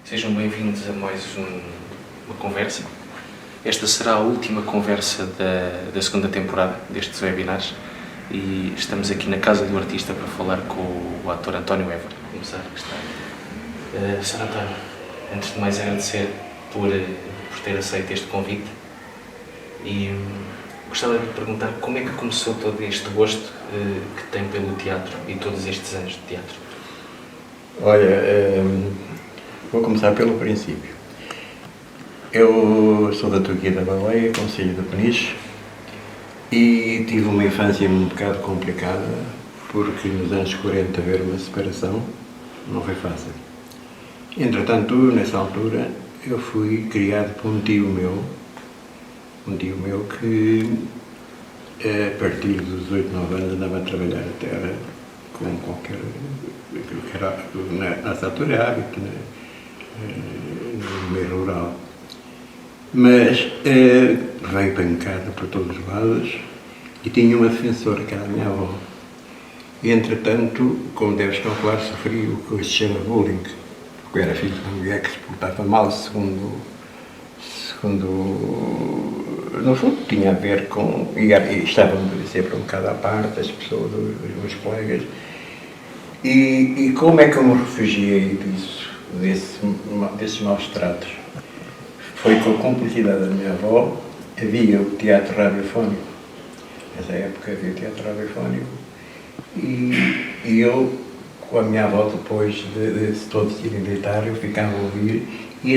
Sejam bem-vindos a mais uma conversa. Esta será a última conversa da segunda temporada destes webinars e estamos aqui na Casa do Artista para falar com o ator António Évora. Vamos começar. Sr. António, antes de mais agradecer por ter aceito este convite e gostava de lhe perguntar como é que começou todo este gosto que tem pelo teatro e todos estes anos de teatro. Olha, vou começar pelo princípio. Eu sou da Turquia da Baleia, concelho de Peniche, e tive uma infância um bocado complicada, porque nos anos 40 haver uma separação não foi fácil. Entretanto, nessa altura, eu fui criado por um tio meu que, a partir dos 8, 9 anos, andava a trabalhar a terra com qualquer, aquilo que era, nessa altura, é hábito, no meio rural. Mas veio pancada por todos os lados e tinha uma defensora, que era a minha avó. E, entretanto, como deves calcular, sofri o que hoje se chama bullying, porque eu era filho de uma mulher que se portava mal, segundo no fundo tinha a ver com, e estavam sempre um bocado à parte, as pessoas, os meus colegas. E como é que eu me refugiei desses maus tratos? Foi com a cumplicidade da minha avó. Havia o teatro radiofónico, nessa época havia o teatro radiofónico, e eu, com a minha avó, depois de todos irem deitar, eu ficava a ouvir, e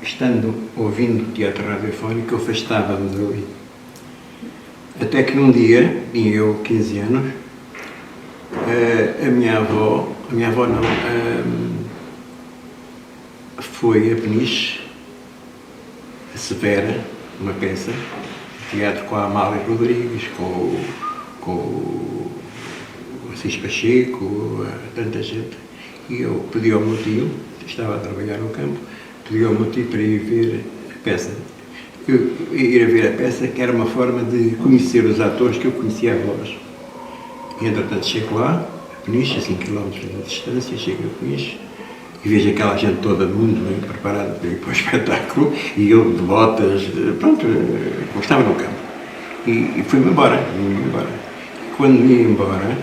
estando ouvindo o teatro radiofónico, afastava-me dali. Até que um dia, tinha eu 15 anos, a minha avó não, foi a Peniche, a Severa, uma peça, teatro com a Amália Rodrigues, com o Assis Pacheco, tanta gente. E eu pedi ao meu tio, estava a trabalhar no campo, pedi ao meu tio para ir ver a peça. Ir a ver a peça, que era uma forma de conhecer os atores que eu conhecia a voz. E, entretanto, chego lá, a Peniche, a 5 km de distância, chego a Peniche, e vejo aquela gente toda muito bem preparada para ir para o espetáculo, e eu de botas, pronto, como estava no campo. E fui-me embora. Quando me ia embora,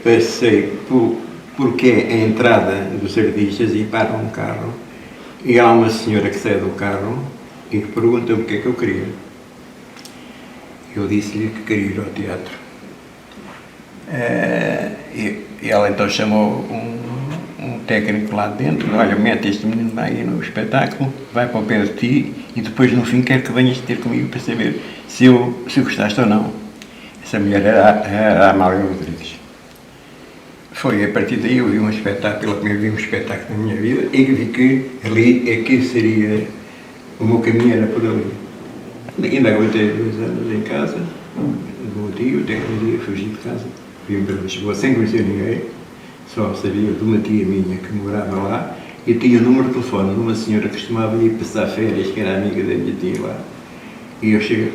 passei porque é a entrada dos artistas e para um carro, e há uma senhora que sai do carro e que pergunta-me o que é que eu queria. Eu disse-lhe que queria ir ao teatro. E ela então chamou um técnico lá dentro: olha, mete este menino aí no espetáculo, vai para o pé de ti e depois no fim quero que venhas ter comigo para saber se gostaste ou não. Essa mulher era a Amália Rodrigues. Foi a partir daí eu vi um espetáculo, pela primeira vez um espetáculo na minha vida, e que vi que ali é que seria, o meu caminho era por ali. Ainda aguentei 2 anos em casa, do meu tio, até que um dia fugi de casa, vim para Lisboa sem conhecer ninguém, só sabia de uma tia minha que morava lá, e tinha o número de telefone de uma senhora que costumava ir passar férias, que era amiga da minha tia lá. E eu chego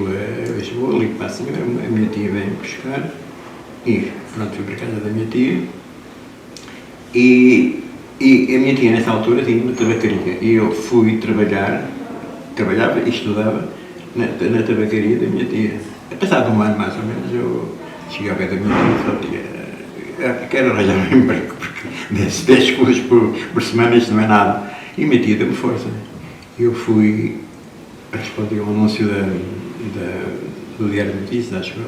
a Lisboa, ligo para a senhora, a minha tia vem buscar, e pronto, fui para a casa da minha tia, e a minha tia nessa altura tinha uma tabacaria, e eu fui trabalhava e estudava na tabacaria da minha tia. Passado um ano mais ou menos, eu cheguei ao pé da minha tia e falei: quero arranjar um emprego, porque 10 coisas por semana isto não é nada. E a minha tia deu-me força. Eu fui responder um anúncio do Diário de Notícias, acho eu.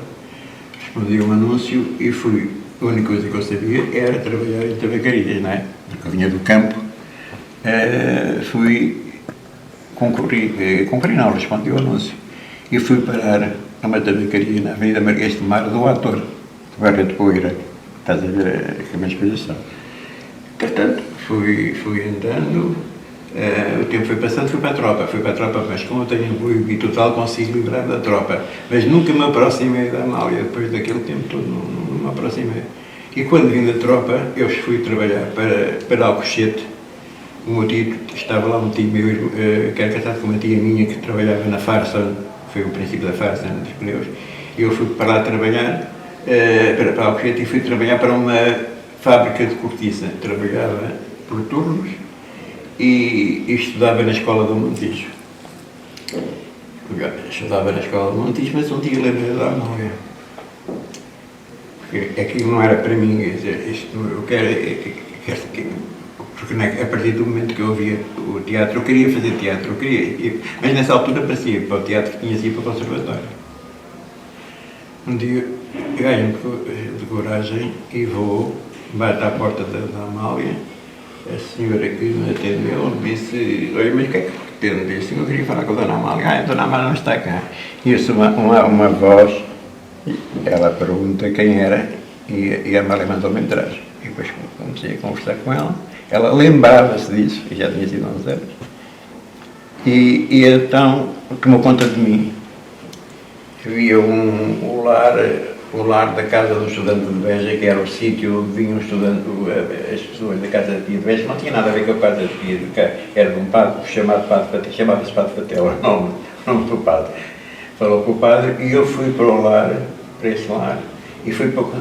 Respondi um anúncio e fui. A única coisa que eu sabia era trabalhar em tabacarias, não é? Porque eu vinha do campo. Concorri não, respondi ao anúncio. E fui parar a uma tabacaria na Avenida Marquês de Mar do Ator, do bairro de Poeira. Estás a ver como as coisas são. Portanto, fui andando. O tempo foi passando, fui para a tropa, mas como eu tenho apoio total, consigo livrar da tropa. Mas nunca me aproximei da Amália, depois daquele tempo todo, não me aproximei. E quando vim da tropa, eu fui trabalhar para Alcochete. O meu tio estava lá, um tio meu, que era casado com uma tia minha que trabalhava na Farsa, foi o princípio da Farsa, dos pneus. E eu fui para lá trabalhar, para Alcochete, e fui trabalhar para uma fábrica de cortiça. Trabalhava por turnos e estudava na escola do Montijo. Estudava na escola do Montijo, mas um dia lembrei da Amália. Porque aquilo não era para mim, quer dizer, isto, eu porque a partir do momento que eu ouvia o teatro, eu queria fazer teatro, mas nessa altura parecia para o teatro que tinha sido para o conservatório. Um dia ganho de coragem e vou, bato à porta da Amália, a senhora que me atendeu disse, olha, mas o que é que pretende? Disse, eu queria falar com a Dona Amália. A Dona Amália não está cá. E isso uma voz, ela pergunta quem era e a Amália mandou-me entrar. E depois comecei a conversar com ela. Ela lembrava-se disso, e já tinha sido há uns anos. E então tomou conta de mim. Havia o lar da Casa do Estudante de Beja, que era o sítio onde vinham as pessoas da Casa de Pia de Beja, não tinha nada a ver com a Casa de Pia, era de um padre chamado Padre, chamava-se Padre Fatela, o nome do padre. Falou com o padre e eu fui para esse lar, e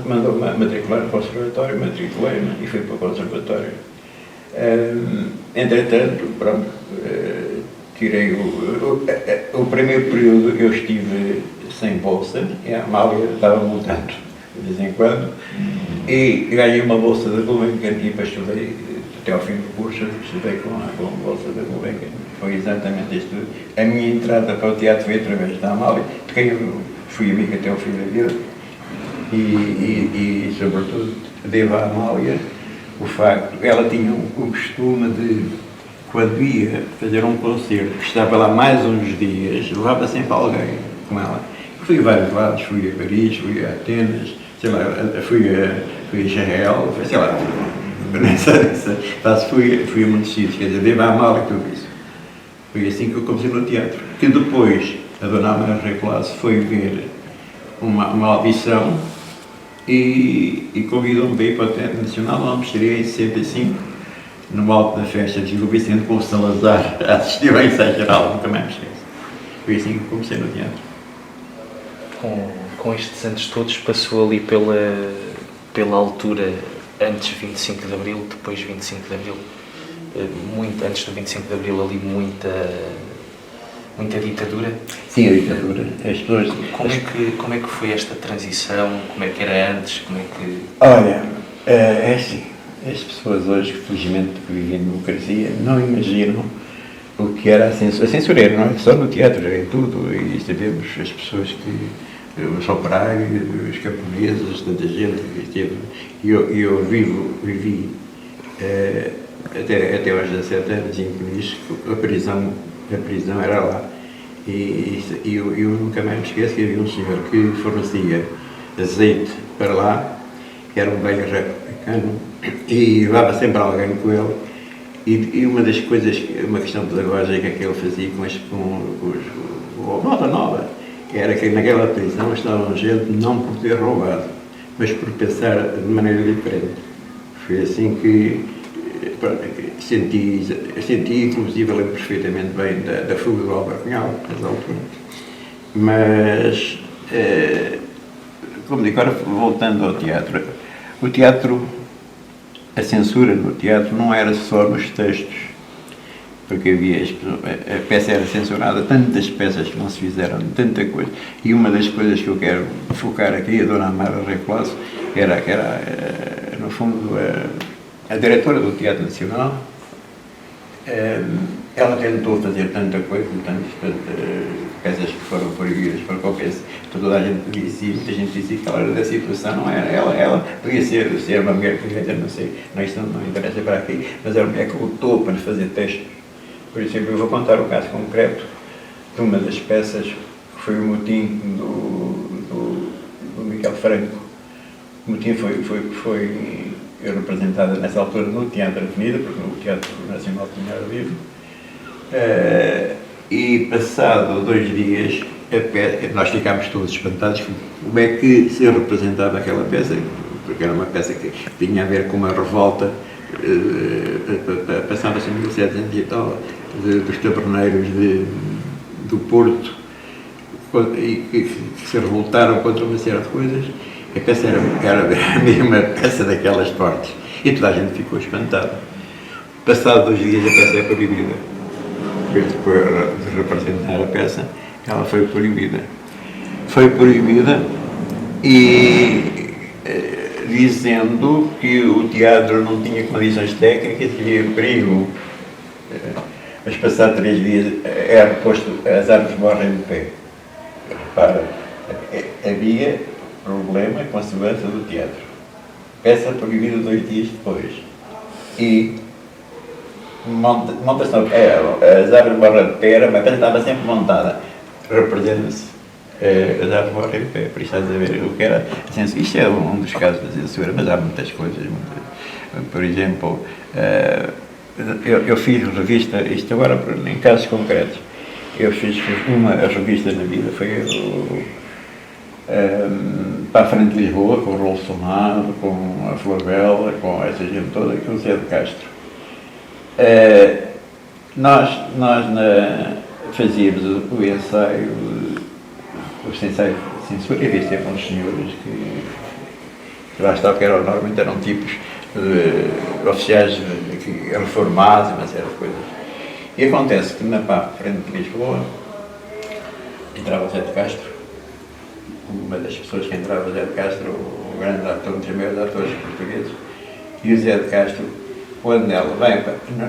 mandou-me matricular no conservatório, matriculei-me e fui para o conservatório. Entretanto, pronto, tirei o primeiro período eu estive sem bolsa, e a Amália estava montando de vez em quando, e ganhei uma bolsa da Gulbenkian e depois estudei até ao fim do curso, estudei com a bolsa da Gulbenkian. Foi exatamente isto. A minha entrada para o teatro foi através da Amália, de quem eu fui amigo até ao fim da vida, e sobretudo devo à Amália o facto, ela tinha o costume de, quando ia fazer um concerto, que estava lá mais uns dias, levava sempre alguém com ela. Fui a vários lados, fui a Paris, fui a Atenas, sei lá, fui a Israel, sei lá, fui a muitos sítios, quer dizer, devo à Amália tudo isso. Foi assim que eu comecei no teatro. Que depois a Dona Amália Reclasse foi ver uma audição e convidou-me para ir para o Teatro Nacional, onde estaria em 65, no alto da festa de Gil Vicente, com o Salazar, a assistir ao ensaio geral, nunca mais me esqueço. Foi assim que comecei no teatro. Com estes anos todos, passou ali pela altura antes de 25 de Abril, depois de 25 de Abril, muito antes do 25 de Abril, ali muita ditadura. Sim, a ditadura. As pessoas... Como é que foi esta transição? Como é que era antes? Como é que... Olha, é assim, as pessoas hoje, que felizmente vivem em democracia, não imaginam o que era a censura. A censura era, não é só no teatro, era em tudo, e sabemos as pessoas que... os operários, os camponeses, tanta gente que esteve. E eu vivi até aos 17 anos em Peniche, a prisão era lá. E eu nunca mais me esqueço que havia um senhor que fornecia azeite para lá, que era um velho republicano, e levava sempre alguém com ele. E uma das coisas, uma questão pedagógica que ele fazia com a moda nova, era que naquela prisão estava gente não por ter roubado, mas por pensar de maneira diferente. Foi assim que senti inclusive, lembro perfeitamente bem da fuga do Álvaro Cunhal, nessa altura. Mas, como digo, agora voltando ao teatro, o teatro, a censura no teatro não era só nos textos, porque a peça era censurada, tantas peças que não se fizeram, tanta coisa. E uma das coisas que eu quero focar aqui, a Dona Amália Reclasse, era no fundo, a diretora do Teatro Nacional. Ela tentou fazer tanta coisa, tantas peças que foram proibidas para qualquer... Toda a gente dizia, muita gente dizia que ela era da situação, não era. Ela podia ser uma mulher que não sei, isto não interessa para aqui, mas era uma mulher que lutou para fazer textos. Por exemplo, eu vou contar o caso concreto de uma das peças que foi o motim do Miguel Franco. O motim foi representada nessa altura no Teatro Avenida, porque no Teatro Nacional tinha era livre. E passado 2 dias, a peça, nós ficámos todos espantados como é que se representava aquela peça, porque era uma peça que tinha a ver com uma revolta, passava-se em 1700 e tal, dos taberneiros do Porto, e que se revoltaram contra uma série de coisas. A peça era mesmo uma peça daquelas fortes, e toda a gente ficou espantada. Passado 2 dias a peça é proibida. Depois de representar a peça, ela foi proibida. Foi proibida e dizendo que o teatro não tinha condições técnicas e havia perigo. Mas passado 3 dias é reposto, as árvores morrem de pé. Repara, havia problema com a segurança do teatro. Peça proibida 2 dias depois. E monta-se, as árvores morrem de pé, mas a peça estava sempre montada. Representa-se, as árvores morrem de pé, por isso estás a ver o que era. Isto é um dos casos da censura, mas há muitas coisas. Por exemplo, eu fiz revista, isto agora em casos concretos, eu fiz uma revista na vida, foi para a frente de Lisboa, com o Rolo Sonado, com a Florvela, com essa gente toda, com o Zé de Castro. Nós fazíamos o ensaio, ensaio de censura, e havia sempre uns senhores que lá está, que normalmente eram tipos oficiais reformados, uma série de coisas. E acontece que na frente de Lisboa entrava o Zé de Castro, uma das pessoas que entrava, o Zé de Castro, o grande ator, um dos maiores atores portugueses, e o Zé de Castro, quando ela vai,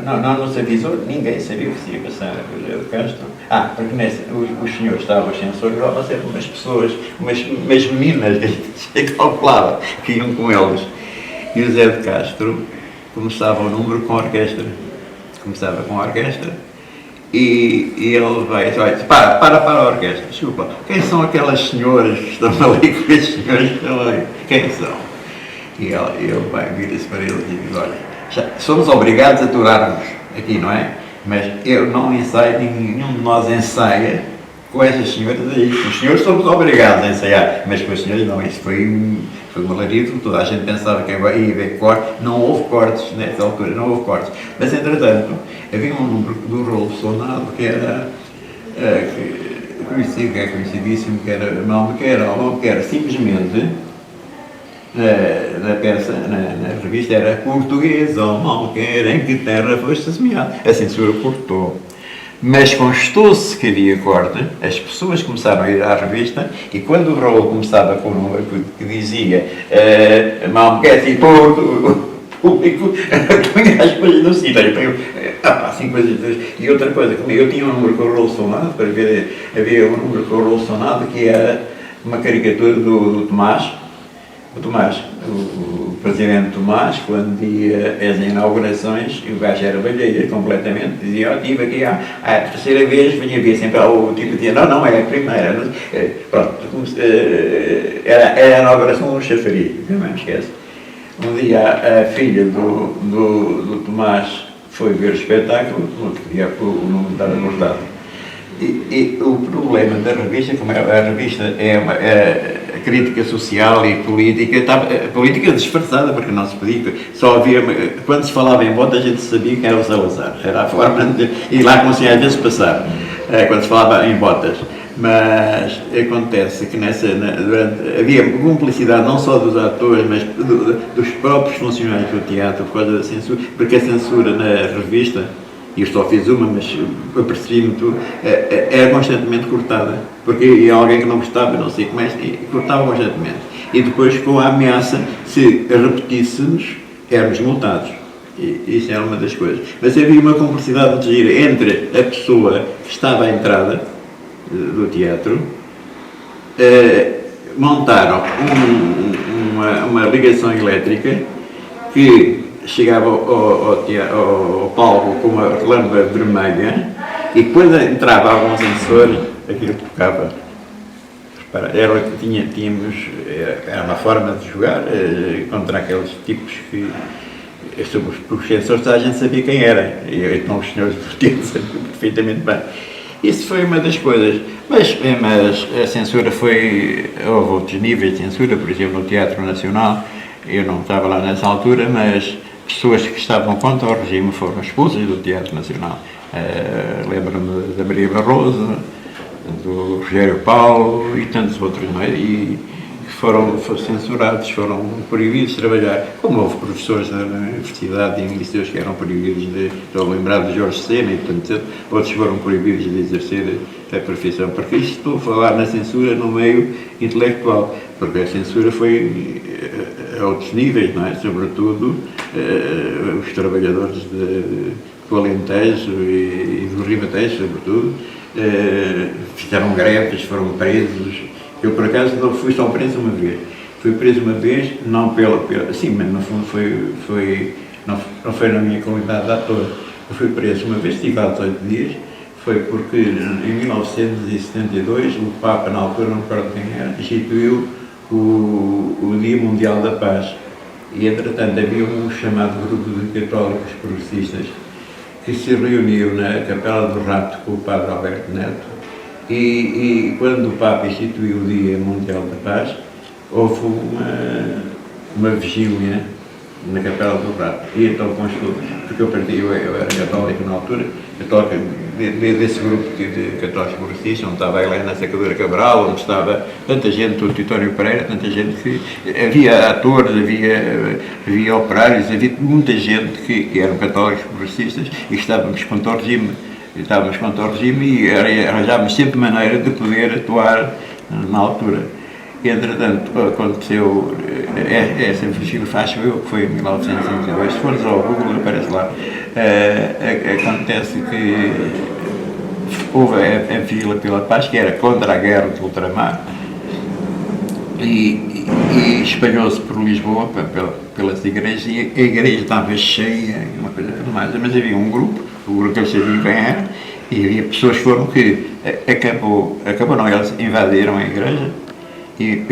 não nos avisou, ninguém sabia o que se ia passar, o Zé de Castro. Porque os senhores estavam, os censores, lá sempre umas pessoas, umas meninas que calculava, que iam com eles. E o Zé de Castro começava o número com a orquestra. Começava com a orquestra e ele vai para a orquestra. Desculpa, quem são aquelas senhoras que estão ali, com esses senhores que estão ali? Quem são? E ele vai, vira-se para eles e diz, olha, somos obrigados a aturar-nos aqui, não é? Mas eu não ensaio, nenhum de nós ensaia com essas senhoras aí. Os senhores somos obrigados a ensaiar, mas com as senhoras não. Isso foi uma larido, toda a gente pensava que ia haver cortes, não houve cortes nessa altura, não houve cortes. Mas, entretanto, havia um número do Rolo Sonado que era conhecidíssimo, que era simplesmente na peça, na revista, era português, mal quer, em que terra foste semeado. A censura cortou. Mas constou-se que havia corte, as pessoas começaram a ir à revista e quando o rolo começava com um número que dizia mal quer e público, punha as coisas no sítio. Assim coisas. E outra coisa, eu tinha um número com o Rolo Sonado, para ver, havia um número com o Rolo Sonado que era uma caricatura do Tomás. O Tomás, o presidente Tomás, quando ia às inaugurações, e o gajo era balheiro completamente, dizia, estive aqui a terceira vez, vinha ver sempre o tipo dizia, não, é a primeira. Pronto, era a inauguração do chafariz, não me esquece. Um dia a filha do Tomás foi ver o espetáculo, o nome estava guardado. E o problema da revista, como a revista é uma crítica social e política disfarçada, porque não se podia, só havia, quando se falava em voto a gente sabia que era o Salazar, era a forma de, e lá conseguia às vezes passar, quando se falava em botas. Mas acontece que havia cumplicidade não só dos atores, mas dos próprios funcionários do teatro por causa da censura, porque a censura na revista, e eu só fiz uma, mas eu percebi-me tudo, era constantemente cortada, porque ia alguém que não gostava, não sei como é, e cortava constantemente. E depois, com a ameaça, se repetíssemos, éramos multados. E isso era uma das coisas. Mas havia uma cumplicidade de gira entre a pessoa que estava à entrada do teatro, montaram uma ligação elétrica que chegava ao palco com uma lâmpada vermelha e quando entrava algum sensor, aquilo tocava. Era uma forma de jogar contra aqueles tipos que os sensores a gente sabia quem era, e então os senhores do teatro sabiam perfeitamente bem. Isso foi uma das coisas, mas a censura houve outros níveis de censura, por exemplo, no Teatro Nacional, eu não estava lá nessa altura, mas pessoas que estavam contra o regime foram expulsas do Teatro Nacional. Lembro-me da Maria Barroso, do Rogério Paulo e tantos outros, não é? E foram censurados, foram proibidos de trabalhar, como houve professores da Universidade e liceus que eram proibidos estou lembrado de Jorge Sena e portanto, outros foram proibidos de exercer a profissão, porque isto estou a falar na censura no meio intelectual, porque a censura foi a outros níveis, não é? Sobretudo os trabalhadores do Alentejo e do Ribatejo, sobretudo, fizeram greves, foram presos. Eu, por acaso, não fui só preso uma vez. Fui preso uma vez, não sim, mas no fundo não foi na minha qualidade de ator. Eu fui preso uma vez, estive há 18 dias, foi porque em 1972 o Papa, na altura, não me recordo quem era, instituiu o Dia Mundial da Paz. E, entretanto, havia um chamado grupo de católicos progressistas que se reuniu na Capela do Rato com o Padre Alberto Neto e quando o Papa instituiu o Dia Mundial da Paz, houve uma vigília na Capela do Rato. E então constou, porque eu era católico na altura, católico desse grupo de católicos progressistas, onde estava a Helena Sacadura Cabral, onde estava tanta gente, o Titório Pereira, tanta gente que havia atores, havia operários, havia muita gente que eram católicos progressistas e estávamos contra o regime. E arranjávamos sempre maneira de poder atuar na altura. E, entretanto, aconteceu essa vigília, faço eu, que foi em 1952, se fores ao Google aparece lá, acontece que houve a vigília pela paz, que era contra a guerra do ultramar, e espalhou-se por Lisboa, pelas igrejas, e a igreja estava cheia, uma coisa tudo mais, mas havia um grupo que eu sabia quem era, e havia pessoas que foram que acabou não, eles invadiram a igreja, e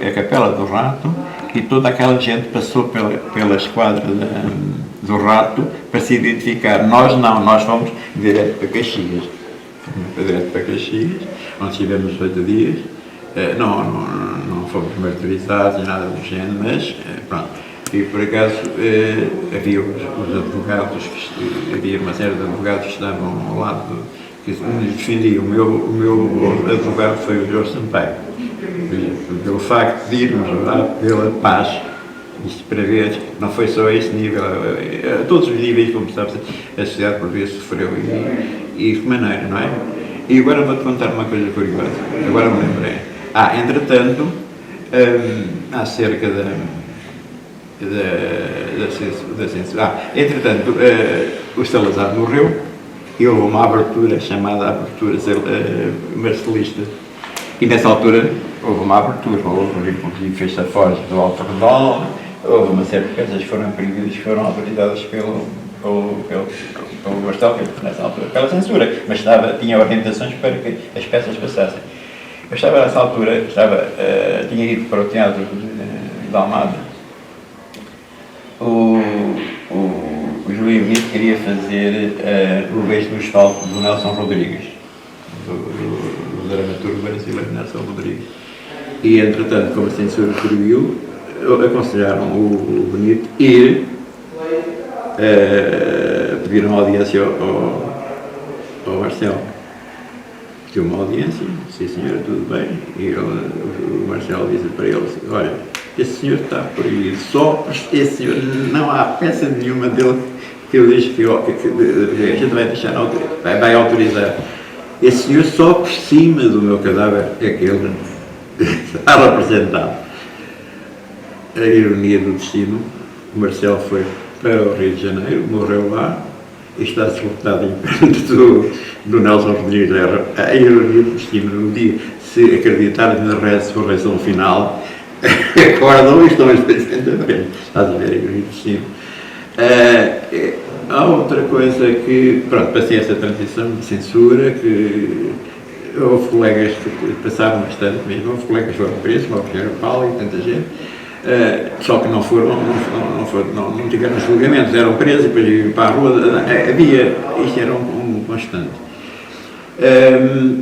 a Capela do Rato, e toda aquela gente passou pela esquadra do Rato para se identificar. Nós fomos direto para Caxias. Onde estivemos 8 dias. Não fomos martirizados, nada do género, mas pronto. E por acaso havia os advogados, havia uma série de advogados que estavam ao lado, que nos defendiam. O meu advogado foi o Jorge Sampaio. Pelo facto de irmos lá pela paz, isto para ver, não foi só a esse nível, a todos os níveis, como sabes, a sociedade por vezes sofreu e de que maneira, não é? E agora vou-te contar uma coisa curiosa, agora me lembrei. Entretanto, acerca da censura, entretanto, o Salazar morreu e houve uma abertura chamada Abertura Marcelista. E nessa altura houve uma abertura, inclusive fez-se a Foz do Alto Redol, houve uma série de peças que foram proibidas, que foram autorizadas pelo Bastóquio, nessa altura, pela censura, mas tinha orientações para que as peças passassem. Eu estava nessa altura, tinha ido para o Teatro de Almada. O Júlio Vitor queria fazer o Beijo no Asfalto do Nelson Rodrigues, do dramaturgo brasileiro Nelson Rodrigues. E, entretanto, como a censura proibiu, aconselharam o Benito ir, pediram audiência ao Marcelo. Pediu uma audiência, disse: senhora, tudo bem? E o Marcelo disse para ele: olha, esse senhor está proibido, só esse senhor, não há peça nenhuma dele que eu deixe que a gente vai autorizar. Esse senhor só por cima do meu cadáver é que ele está representado. A ironia do destino, o Marcelo foi para o Rio de Janeiro, morreu lá e está sepultado em frente do Nelson Rodrigues. A ironia do destino, no dia, se acreditarem na ressurreição final, acordam e estão em frente à frente. Estás a ver a ironia do destino. Há outra coisa que, pronto, passei essa transição de censura, que houve colegas que passaram bastante mesmo, houve colegas que foram presos, como o Sr. Paulo e tanta gente, só que não tiveram julgamentos, eram presos e depois iam para a rua, isto era um constante.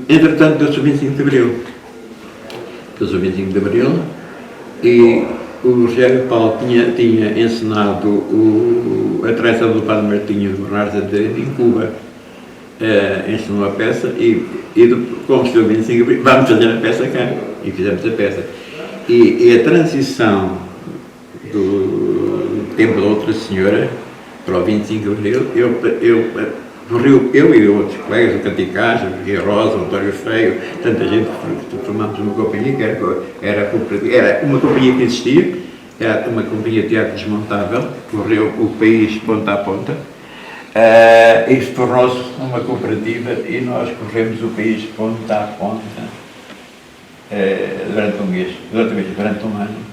Entretanto, deu-se o 25 de Abril. Deu-se o 25 de Abril e o Rogério Paulo tinha encenado a traição do Padre Martinho de Bernardes em Cuba. Ensinou a peça e como se deu 25 de Abril, vamos fazer a peça cá. E fizemos a peça. E a transição do tempo da outra senhora para o 25 de Abril, eu e outros colegas, o Canticás, o Guia Rosa, o António Feio, tanta gente que formámos uma companhia que era uma companhia que existia, era uma companhia de teatro desmontável, correu o país de ponta a ponta. Isto tornou-se uma cooperativa e nós corremos o país de ponta a ponta durante um mês, durante um ano.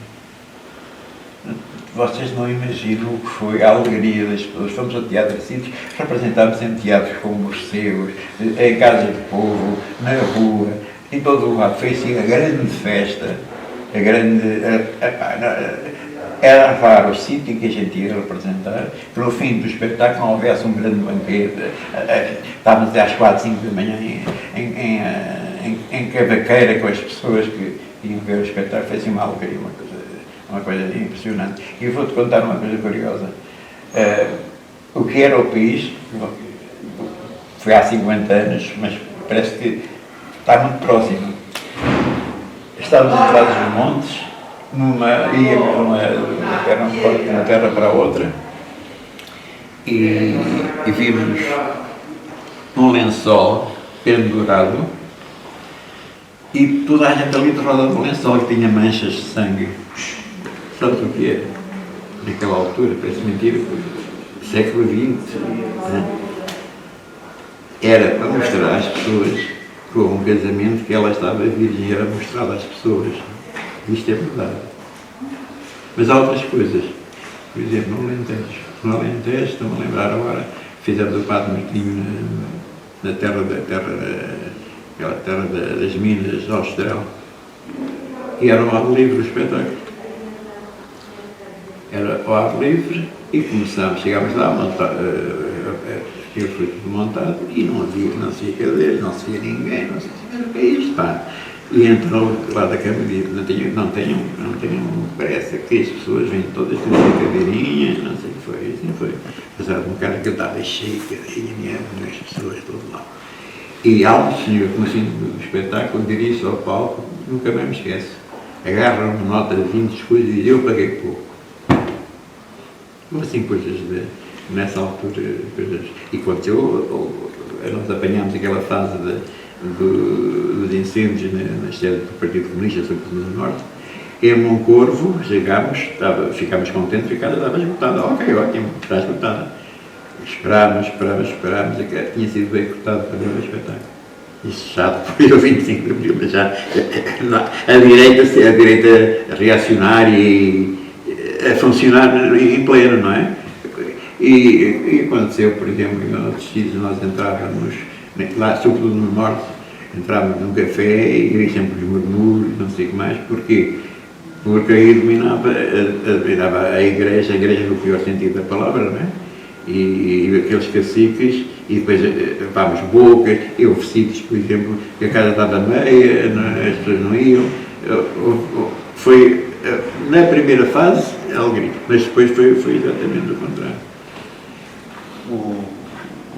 Vocês não imaginam o que foi a alegria das pessoas. Fomos ao Teatro Sítios, representámos em teatros como Morcegos, em Casa de Povo, na rua, em todo o lado. Foi assim a grande festa, era raro o sítio em que a gente ia representar, que no fim do espetáculo não houvesse um grande banquete. Estávamos às 4, 5 da manhã em cavaqueira com as pessoas que iam ver o espetáculo. Foi assim uma alegria, uma coisa impressionante. E vou-te contar uma coisa curiosa. O que era o país, foi há 50 anos, mas parece que está muito próximo. Estávamos entrados nos montes, íamos de uma terra para a outra, e vimos um lençol pendurado, e toda a gente ali de roda do lençol que tinha manchas de sangue. Sabes o que é? Naquela altura, parece mentira, século XX, né? Era para mostrar às pessoas que houve um casamento que ela estava virgem, era mostrado às pessoas. Isto é verdade. Mas há outras coisas. Por exemplo, no Alentejo, estou-me a lembrar agora, fizemos o Padre Martinho na terra das Minas, Austral. E era ao ar livre o espetáculo. Era ao ar livre e chegámos lá, aquilo foi tudo montado e não se via cadeiras, não se via ninguém, não se via o que é isto, pá. E entrou lá da Câmara e disse, não tenham pressa, que as pessoas vêm todas com cadeirinhas, não sei o que foi, assim foi. Apesar de um cara que estava cheio de cadeirinhas, as pessoas todas lá. E há um senhor que no fim do espetáculo dirige-se ao palco, nunca mais me esquece, agarra uma nota de 20 coisas e diz, eu paguei pouco. Assim, coisas nessa altura, coisas. E quando nós apanhámos aquela fase dos incêndios na sede do Partido Comunista, sobretudo no Norte, em Moncorvo, ficámos contentes, a casa estava esgotada. Ok, ótimo, está esgotada. Esperámos, tinha sido bem cortado para ver o espetáculo. Isso já depois do 25 de Abril, mas já a direita reacionária e a funcionar em pleno, não é? E aconteceu, por exemplo, em outros sítios nós entrávamos, lá, sobretudo no Norte, entrávamos num café e havia sempre os murmúrios, não sei o que mais, porquê? Porque aí dominava a igreja no pior sentido da palavra, não é? E aqueles caciques, e depois levámos bocas, e houve sítios, por exemplo, que a casa estava meia, as pessoas não iam. Foi, na primeira fase, alegria, mas depois foi exatamente o contrário. O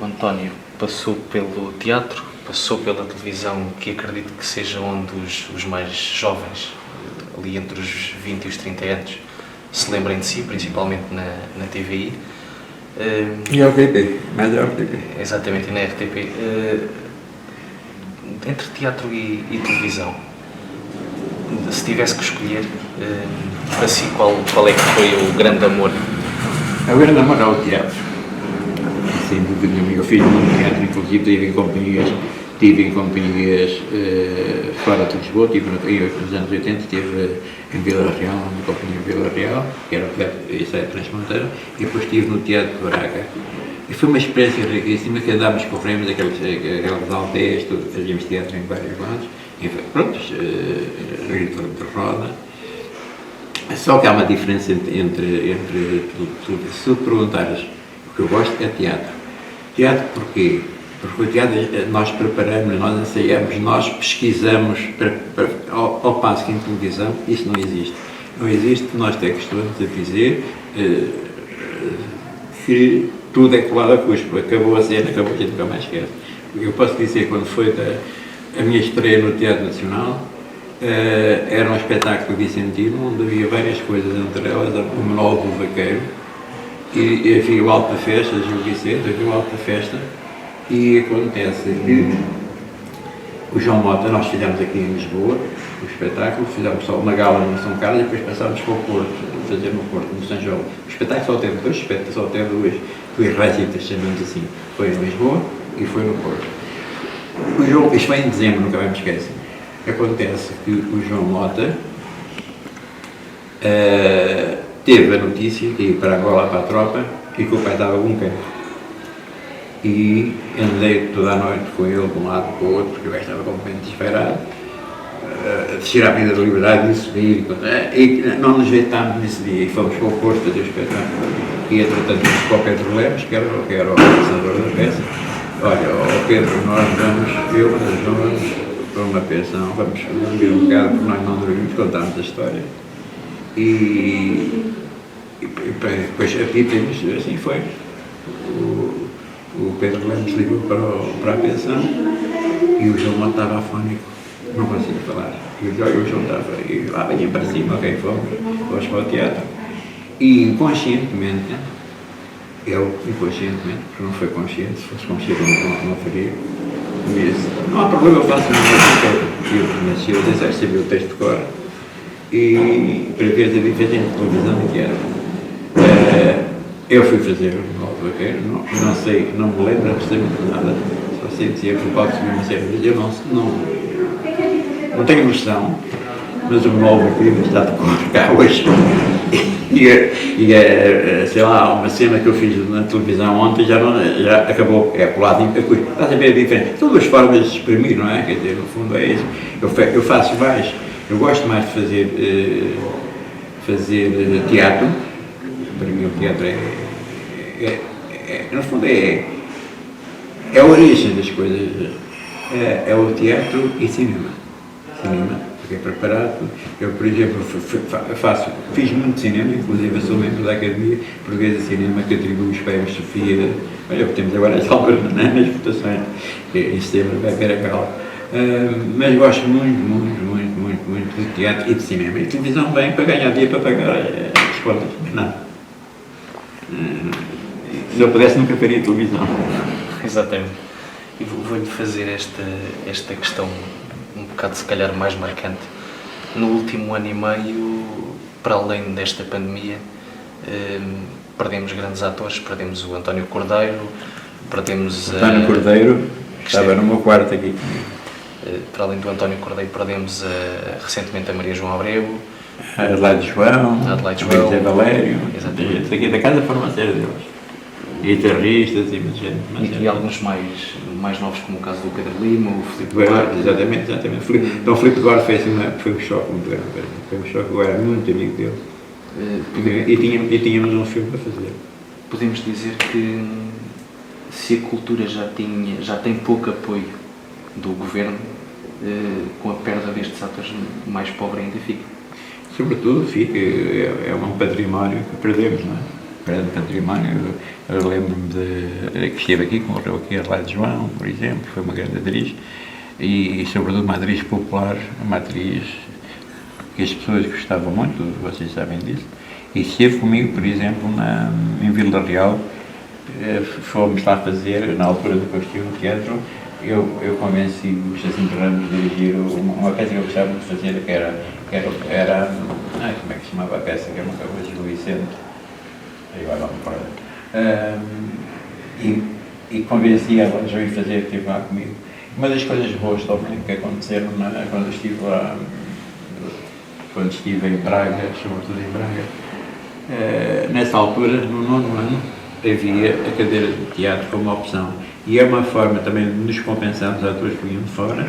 António passou pelo teatro, passou pela televisão, que acredito que seja onde os mais jovens, ali entre os 20 e os 30 anos, se lembrem de si, principalmente na TVI. E a RTP, mais a RTP. Exatamente, e na RTP. Entre teatro e televisão, se tivesse que escolher, para si, qual é que foi o grande amor? O grande amor é o teatro. Sem dúvida nenhuma. Eu fiz muito teatro, inclusive tive em companhias fora de Lisboa, nos anos 80 estive em Vila Real, numa companhia de Vila Real, que era o teatro transfronteiro, e depois estive no Teatro de Braga. E foi uma experiência riquíssima, que andámos, corremos aquelas aldeias, fazíamos teatro em vários lados, pronto, de roda. Só que há uma diferença entre tudo. Se tu perguntares, o que eu gosto é teatro. Teatro porquê? Porque o teatro nós preparamos, nós ensaiamos, nós pesquisamos, ao passo que em televisão isso não existe. Não existe, nós até costumamos a dizer que tudo é colado a cuspo. Acabou a cena, acabou a gente nunca mais esquece. Eu posso dizer, quando foi a minha estreia no Teatro Nacional, Era um espetáculo vicentino onde havia várias coisas, entre elas o monólogo do vaqueiro, e havia o Alto da Festa, Gil Vicente, havia o Alto da Festa, e acontece que o João Mota, nós fizemos aqui em Lisboa o espetáculo, fizemos só uma gala no São Carlos e depois passámos para o Porto, fazer no Porto, no São João. O espetáculo só teve dois espetáculos, só teve duas recitas, chamamos assim, foi em Lisboa e foi no Porto. O João, isto foi em dezembro, nunca mais me esqueço. Acontece que o João Mota teve a notícia de ir para Angola, para a tropa, e que o pai estava com cancro. E andei toda a noite com ele, de um lado para o outro, porque o gajo estava completamente desesperado, a descer à Avenida da Liberdade e subir, e não nos deitámos nesse dia, e fomos para o Porto fazer o espetáculo. E entretanto fomos para o Pedro Lemos, que era o organizador da peça. Olha, o Pedro, nós vamos para uma pensão, vamos dormir um bocado, porque nós não dormimos, contámos a história. E depois apita-nos, assim foi. O Pedro Lemos ligou para a pensão e o João Mota estava afónico, não conseguia falar. E o João estava, e lá vinha para cima, ok, fomos para o teatro. E inconscientemente, porque não foi consciente, se fosse consciente não faria, me disse, não há problema, eu faço uma mas eu disse, sabia o texto de cor, e para ver a diferença em televisão que era. Eu fui fazer o Monólogo do Vaqueiro, não sei, não me lembro absolutamente nada, só sei dizer que o palco subiu uma série de vezes, eu não tenho noção, mas o Monólogo do Vaqueiro está de cor cá hoje. Sei lá, uma cena que eu fiz na televisão ontem já acabou, é por lado, estás a ver a diferença. São duas formas de exprimir, não é? Quer dizer, no fundo é isso. Eu faço mais, eu gosto mais de fazer teatro. Para mim o teatro no fundo é a origem das coisas, é o teatro e cinema, porque é preparado. Eu, por exemplo, fiz muito cinema, inclusive sou membro da Academia Portuguesa de Cinema, que atribui os prémios Sofia, olha, temos agora as alturas nas votações, em setembro vai haver a gala. Mas gosto muito de teatro e de cinema, e de televisão bem para ganhar dia para pagar as contas, mas nada. Se eu pudesse, nunca faria televisão. Exatamente. E vou-lhe fazer esta questão um bocado, se calhar, mais marcante. No último ano e meio, para além desta pandemia, perdemos grandes atores. Perdemos o António Cordeiro, perdemos António Cordeiro, que estava no meu quarto aqui. Para além do António Cordeiro, perdemos recentemente a Maria João Abreu, A Adelaide João, o José Valério, exatamente. Aqui da casa foram uma série deles. Guitarristas e muita gente. E alguns mais novos, como o caso do Pedro Lima, o Filipe Duarte. Exatamente. Então o Filipe Duarte foi um choque muito grande. Foi um choque, eu era muito amigo dele. E tínhamos um filme para fazer. Podemos dizer que se a cultura já tem pouco apoio do governo, com a perda destes atores, mais pobre ainda fica. Sobretudo fica, é um património que perdemos, não é? Grande património. Eu lembro-me que estive aqui, morreu aqui a Adelaide João, por exemplo, foi uma grande atriz, e sobretudo uma atriz popular, uma atriz que as pessoas gostavam muito, vocês sabem disso, e esteve comigo, por exemplo, em Vila Real, fomos lá fazer, na altura do que eu no teatro, eu convenci o Jacinto Ramos de dirigir uma peça que eu gostava de fazer, que era como é que se chamava a peça, que era uma coisa de Gil Vicente, agora não me recordo, e convenci ela a ir fazer, estive lá comigo. Uma das coisas boas também que aconteceram quando estive lá, quando estive em Braga, sobretudo em Braga, nessa altura, no 9º ano, havia a cadeira de teatro como opção, e é uma forma também de nos compensar os atores que vinham de fora,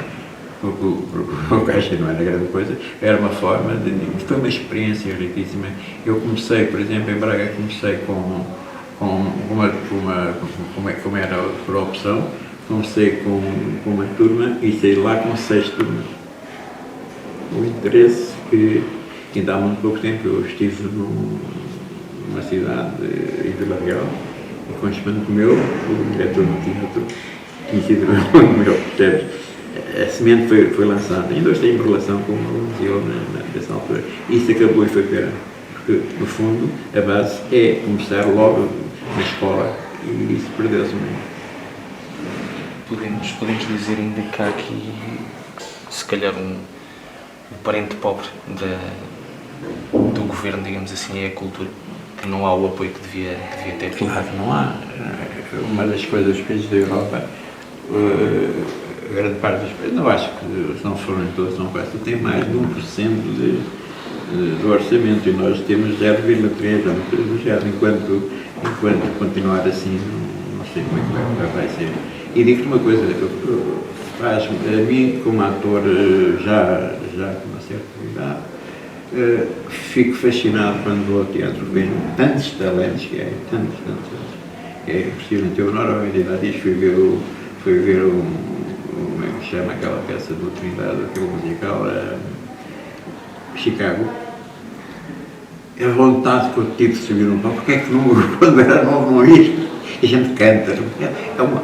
porque o caixa não era grande coisa, era uma forma foi uma experiência riquíssima. Eu comecei, por exemplo, em Braga, comecei como era por opção, comecei com uma turma e saí lá com 6 turmas. O interesse que ainda há muito pouco tempo eu estive numa cidade, em Vila Real, e com um espanto meu, o diretor do teatro, tinha sido meu, percebes? a semente foi lançada. Ainda hoje tenho relação com o museu nessa altura. Isso acabou e foi pior. Porque, no fundo, a base é começar logo na escola e isso perdeu-se muito. Podemos dizer ainda que há aqui, se calhar, um parente pobre do governo, digamos assim, é a cultura, que não há o apoio que devia ter. Claro que não há. Uma das coisas dos países da Europa, a grande parte dos países, não acho que, se não forem todos, não quase, tem mais de 1% do orçamento e nós temos 0,3% ou coisa do género. Enquanto continuar assim, não sei como é que vai ser. E digo-te uma coisa, a mim, como ator, já com uma certa idade, fico fascinado quando vou ao teatro, vejo tantos talentos que é, tantos talentos. É impressionante. Eu, na hora da idade, fui ver como é que chama aquela peça do Trindade, aquele musical, Chicago. A vontade que eu tive de subir no palco, porque é que não, quando era novo não isto? A gente canta,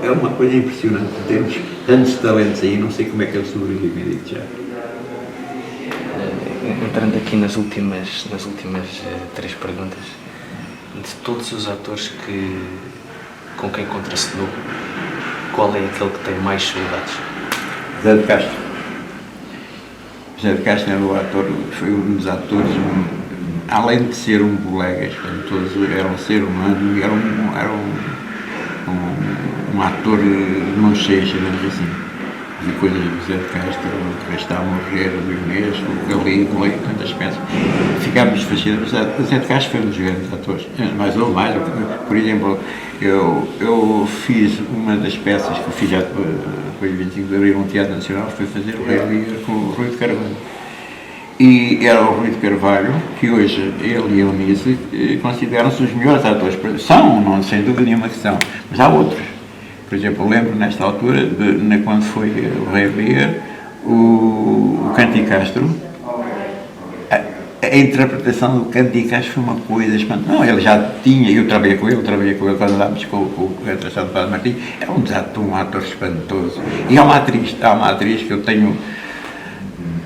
é uma coisa impressionante, temos tantos talentos aí, não sei como é que eles sobrevivem, digo já. Entrando aqui nas últimas 3 perguntas, de todos os atores com quem contracenou, qual é aquele que tem mais saudades? José de Castro. José de Castro era o ator, foi um dos atores, além de ser um colega, todos eram um ser humano e era um ator não cheio, digamos assim. Vi coisas do José de Castro, o Está a Morrer, do Inês, o Galígula e tantas peças. Ficámos fascinados. O José de Castro foi um dos grandes atores, mas houve mais. Por exemplo, eu fiz uma das peças que eu fiz já depois de 25 de Abril no Teatro Nacional, foi fazer o Rei Lear com o Rui de Carvalho. E era o Rui de Carvalho, que hoje ele e a Eunice consideram-se os melhores atores. São, não sem dúvida nenhuma que são, mas há outros. Por exemplo, lembro nesta altura, quando foi o Rei Lear, o Canti Castro, a interpretação do Canti Castro foi uma coisa espantosa. Não, ele já tinha, eu trabalhei com ele quando andávamos com o retração do Padre Martim, era um ator espantoso. E há uma atriz que eu tenho,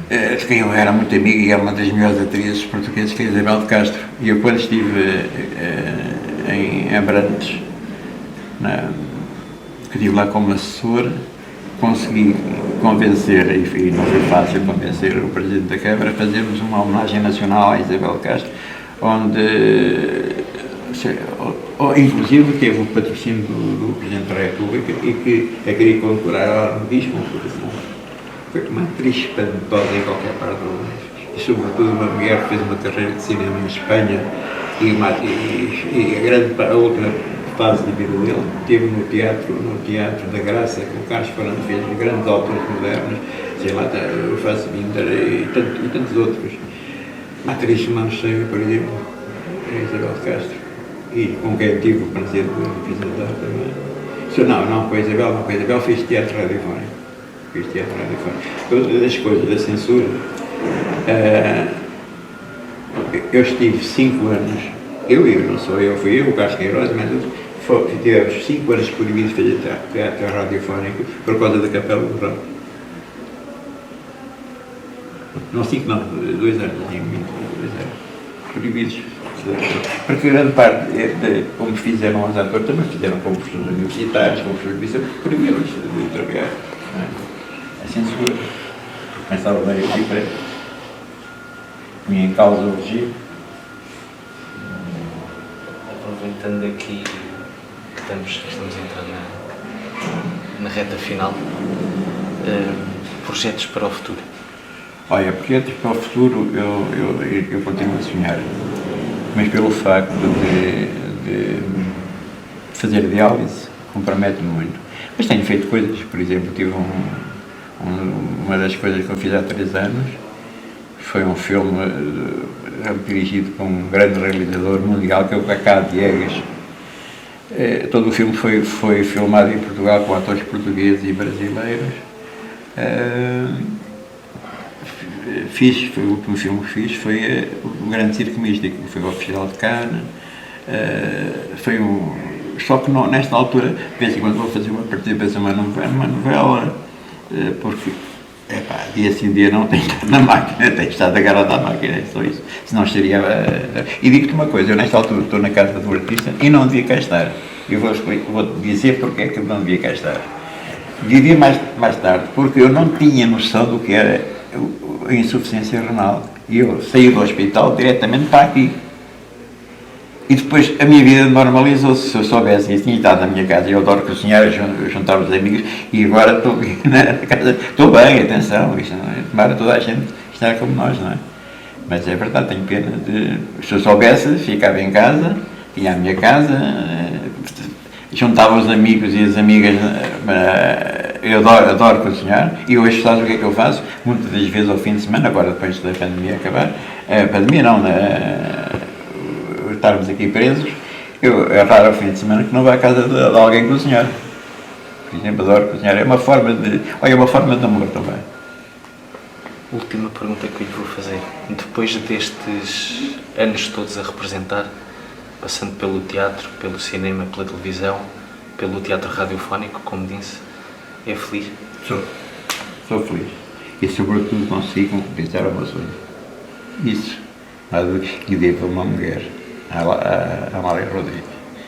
de quem eu era muito amigo e é uma das melhores atrizes portuguesas, que é a Isabel de Castro. E eu, quando estive em Abrantes, que estive lá como assessor, consegui convencer, e não foi fácil convencer o Presidente da Câmara, a fazermos uma homenagem nacional à Isabel de Castro, onde, inclusive, teve o patrocínio do Presidente da República e que a queria condecorar, ela não diz com foi uma atriz espantosa em qualquer parte do mundo. E, sobretudo, uma mulher que fez uma carreira de cinema em Espanha e a outra fase de vida dele teve no Teatro da Graça, que o Carlos Fernando fez, grandes autores modernos, sei lá, o Fassbinder e tantos outros. Uma atriz que não sei, por exemplo, é Isabel de Castro, e com quem tive o prazer de apresentar também. Não, com a Isabel fiz teatro radiofónico. Todas as coisas da censura, eu estive 5 anos, não sou eu, fui eu, o Carlos Queiroz, mas tivemos 5 anos proibidos de fazer teatro radiofónico por causa da Capela do Rock. Não, 2 anos, 2 anos, proibidos. Porque grande parte, como fizeram os atores, também fizeram como professores universitários, como professores proibiram-nos de trabalhar. A censura começava a ver diferente. Punha em causa o regime. Aproveitando aqui que estamos a entrar na reta final, projetos para o futuro. Olha, projetos para o futuro eu continuo a sonhar, mas pelo facto de fazer diálise compromete-me muito. Mas tenho feito coisas, por exemplo, tive uma das coisas que eu fiz há 3 anos, foi um filme dirigido por um grande realizador mundial, que é o Cacá Diegues. Todo o filme foi filmado em Portugal com atores portugueses e brasileiros. Foi o último filme que fiz, foi o Grande Circo Místico, que foi o Oficial de Cannes. Só que não, nesta altura, de vez em quando vou fazer uma participação numa novela, porque, dia sim, dia não, tem que estar na máquina, tem que estar agarrado à máquina, é só isso. Senão estaria... E digo-te uma coisa, eu nesta altura estou na casa do artista e não devia cá estar. Eu vou-te dizer porque é que eu não devia cá estar. Vivi mais tarde, porque eu não tinha noção do que era a insuficiência renal. E eu saí do hospital diretamente para aqui. E depois a minha vida normalizou-se. Se eu soubesse que tinha estado na minha casa, eu adoro cozinhar, juntar os amigos, e agora estou na casa, estou bem, atenção, isto não é, tomara toda a gente estar como nós, não é? Mas é verdade, tenho pena de... Se eu soubesse, ficava em casa, tinha a minha casa, juntava os amigos e as amigas, eu adoro cozinhar, e hoje sabes o que é que eu faço? Muitas das vezes ao fim de semana, agora depois da pandemia acabar, pandemia não, estarmos aqui presos, é raro ao fim de semana que não vá à casa de alguém cozinhar. Por exemplo, adoro cozinhar, é uma forma de amor também. Última pergunta que eu lhe vou fazer. Depois destes anos todos a representar, passando pelo teatro, pelo cinema, pela televisão, pelo teatro radiofónico, como disse, é feliz? Sou feliz. E sobretudo consigo concretizar o meu sonho. Isso. E devo a uma mulher, a Amália Rodrigues,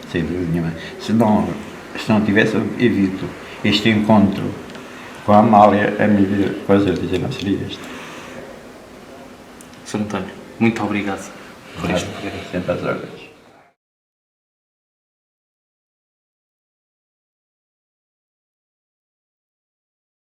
sem dúvida nenhuma. Se não tivesse havido este encontro com a Amália, a minha vida, com certeza, não seria esta. Sr. António, muito obrigado por este programa. Sempre às ordens.